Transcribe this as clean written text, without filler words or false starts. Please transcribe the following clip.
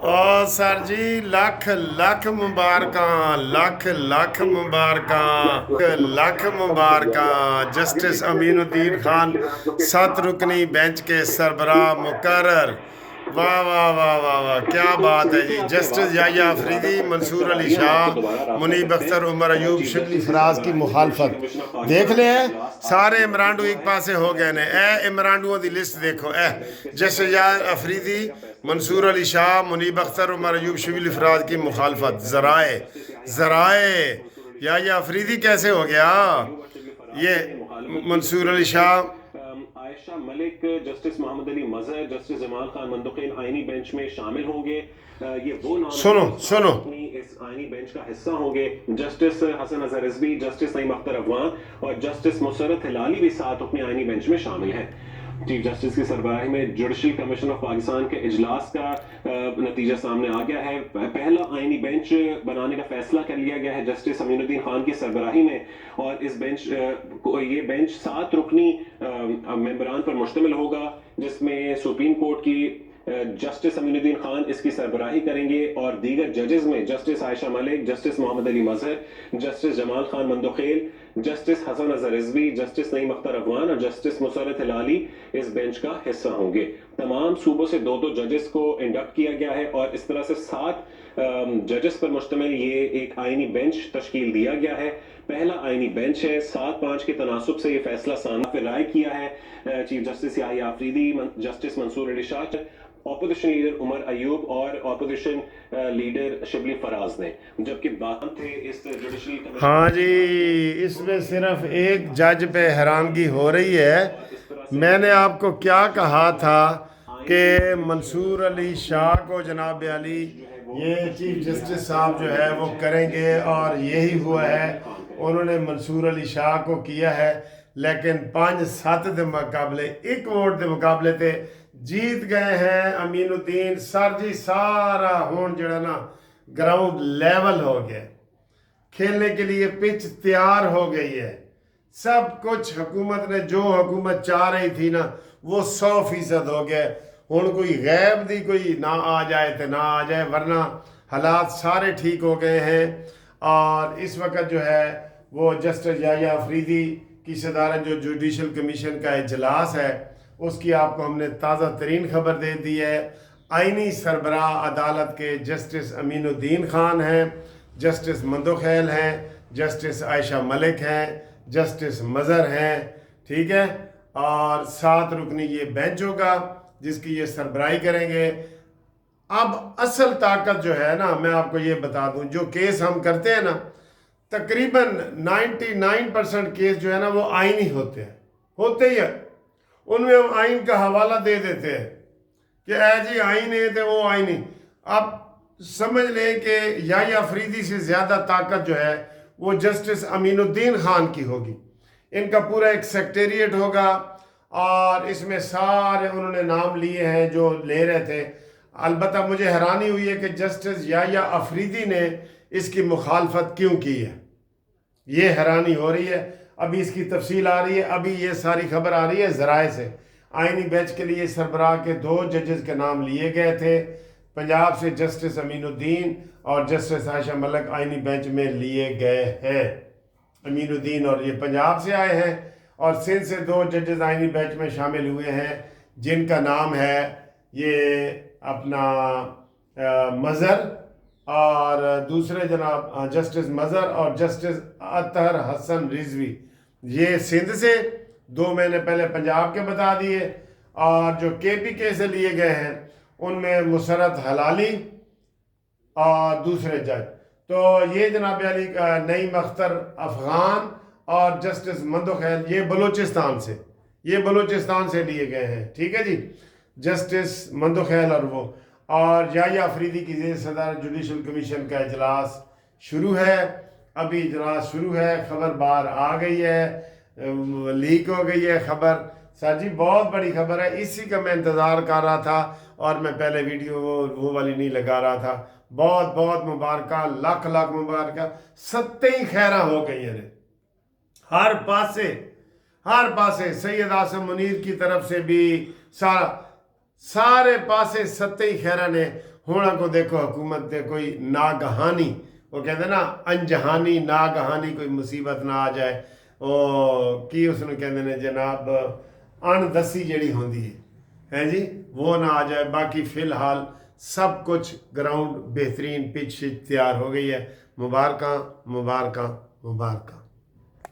Sir ਜੀ ਲੱਖ ਲੱਖ ਮੁਬਾਰਕਾਂ, ਲੱਖ ਲੱਖ ਮੁਬਾਰਕਾਂ, ਲੱਖ ਮੁਬਾਰਕਾਂ। जस्टिस अमीनुद्दीन खान 7 रुकनी बेंच के सरबराह मुकर्रर। वाह वाह वाह वाह वाह, क्या बात है जी। जस्टिस याह्या अफरीदी, मंसूर अली शाह, मुनीब अख्तर, उमर अयूब, शिबली फराज की मुखालफत देख ले है। सारे इमरानडू एक पासे हो गए ने। ए इमरानडुओं की लिस्ट देखो। जस्टिस याह्या अफरीदी, मंसूर अली शाह, मुनीब अख्तर, उमर अयूब, शिबली फराज की मुखालफत। ज़राए ज़राए याह्या अफरीदी कैसे हो गया ये? मंसूर अली शाह, आयशा मलिक, जस्टिस मोहम्मद अली मजहर, जस्टिस जमाल खान मंदुखेल आईनी बेंच में शामिल होंगे। ये वो नाम सुनो इस आईनी बेंच का हिस्सा होंगे। जस्टिस हसन अजहर रिजवी, जस्टिस नईम अख्तर अफगान और जस्टिस मुसर्रत हिलाली भी साथ अपनी आईनी बेंच में शामिल हैं। चीफ जस्टिस की सरबराही में जुडिशल कमीशन ऑफ पाकिस्तान के इजलास का नतीजा सामने आ गया है। पहला आईनी बेंच बनाने का फैसला कर लिया गया है जस्टिस अमीनुद्दीन खान की सरबराही में, और इस ये बेंच 7 रुकनी मेंबरान पर मुश्तमिल होगा, जिसमें सुप्रीम कोर्ट की जस्टिस अमीनुद्दीन खान इसकी सरबराही करेंगे, और दीगर जजेस में justice Ayesha Malik, justice Mohammad Ali Mazhar, justice Jamal Khan Mandokhail, justice Hasan Azhar Rizvi, justice Naeem Akhtar Afghan और जस्टिस मुसर्रत हिलाली इस बेंच का हिस्सा होंगे। तमाम सूबों से 2-2 जजेस को इंडक्ट किया गया है, और इस तरह से 7 जजेस पर मुश्तमिल ये एक आईनी बेंच तश्कील दिया गया है। पहला आईनी बेंच है। 7-5 के तनासुब से ये फैसला सामने राय किया है chief justice Yahya Afridi, justice Mansoor Ali Shah, opposition leader Umar Ayub और ऑपोजिशन लीडर शिबली फराज ने, जबकि बाकी थे इस जुडिशल। हाँ जी, इसमें सिर्फ एक जज पे हैरानगी हो रही है। मैंने आपको क्या कहा था कि मंसूर अली शाह को जनाब अली ये चीफ जस्टिस साहब जो है वो करेंगे, और यही हुआ है। उन्होंने मंसूर अली शाह को किया है, लेकिन 5-7 के मुकाबले 1 वोट के मुकाबले ते जीत गए हैं अमीनुद्दीन। सर जी सारा हुण जो ना ग्राउंड लेवल हो गया, खेलने के लिए पिच तैयार हो गई है। सब कुछ हुकूमत ने जो हुकूमत चाह रही थी ना वो 100% हो गया। हुण कोई गैब दी कोई ना आ जाए तो ना आ जाए, वरना हालात सारे ठीक हो गए हैं। और इस वक्त जो है वो जस्टिस याह्या अफरीदी की सदारत जो जुडिशल कमीशन का इजलास है उसकी आपको हमने ताज़ा तरीन खबर दे दी है। आइनी सरबराह अदालत के जस्टिस अमीनुद्दीन खान हैं, जस्टिस मंदुखेल हैं, जस्टिस आयशा मलिक हैं, जस्टिस मजहर हैं, ठीक है। और 7 रुकनी ये बेंच होगा जिसकी ये सरबराही करेंगे। अब असल ताकत जो है ना, मैं आपको ये बता दूं, जो केस हम करते हैं ना, तकरीबन 99% केस जो है ना वो आइनी होते ही है। उनमें हम आइन का हवाला दे देते हैं कि जी आइन है तो वो आइनी। आप समझ लें कि याह्या अफरीदी से ज़्यादा ताकत जो है वो जस्टिस अमीनुद्दीन खान की होगी। इनका पूरा एक सेक्रेटेरिएट होगा, और इसमें सारे उन्होंने नाम लिए हैं जो ले रहे थे। अलबत्ता मुझे हैरानी हुई है कि जस्टिस याह्या अफरीदी ने इसकी मुखालफत क्यों की है, ये हैरानी हो रही है। अभी इसकी तफसील आ रही है, अभी ये सारी खबर आ रही है ज़राए से। आइनी बेंच के लिए सरबराह के 2 जजेस के नाम लिए गए थे। पंजाब से जस्टिस अमीनुद्दीन और जस्टिस आयशा मलिक आइनी बेंच में लिए गए हैं। अमीनुद्दीन और ये पंजाब से आए हैं, और सिंध से 2 जजेस आइनी बेंच में शामिल हुए हैं, जिनका नाम है ये अपना मजहर, और दूसरे जनाब जस्टिस मजहर और जस्टिस अतहर हसन रिजवी। ये सिंध से 2 महीने पहले पंजाब के बता दिए। और जो KPK से लिए गए हैं उनमें मुसर्रत हिलाली और दूसरे जज। तो ये जनाब अली नईम अख्तर अफगान और जस्टिस मंदुखेल ये बलूचिस्तान से लिए गए हैं, ठीक है जी। जस्टिस मंदुखेल और याह्या अफरीदी की सदारत जुडिशल कमीशन का इजलास शुरू है। अभी इजलास शुरू है, खबर बाहर आ गई है, लीक हो गई है खबर। सर जी बहुत बड़ी खबर है, इसी का मैं इंतज़ार कर रहा था, और मैं पहले वीडियो वो वाली नहीं लगा रहा था। बहुत बहुत मुबारक, लाख लाख मुबारक। 7 खैरा हो गई है हर पासे सैयद आसम मुनीर की तरफ से भी सारे पासे 7 खैरा ने। ਹੁਣ ਅੱਗੋਂ ਦੇਖੋ ਹਕੂਮਤ ਤੇ ਕੋਈ ਨਾਗਹਾਨੀ, ਉਹ ਕਹਿੰਦੇ ਨਾ ਅਣਜਹਾਨੀ ਨਾਗਹਾਨੀ ਕੋਈ ਮੁਸੀਬਤ ਨਾ ਆ ਜਾਏ, ਉਹ ਕੀ ਉਸ ਨੂੰ ਕਹਿੰਦੇ ਨੇ ਜਨਾਬ, ਅਣਦਸੀ ਜਿਹੜੀ ਹੁੰਦੀ ਹੈ ਜੀ, وہ نہ آ جائے. باقی فی الحال سب کچھ گراؤنڈ بہترین پچ تیار ہو گئی ہے. مبارکاں مبارکاں مبارکاں.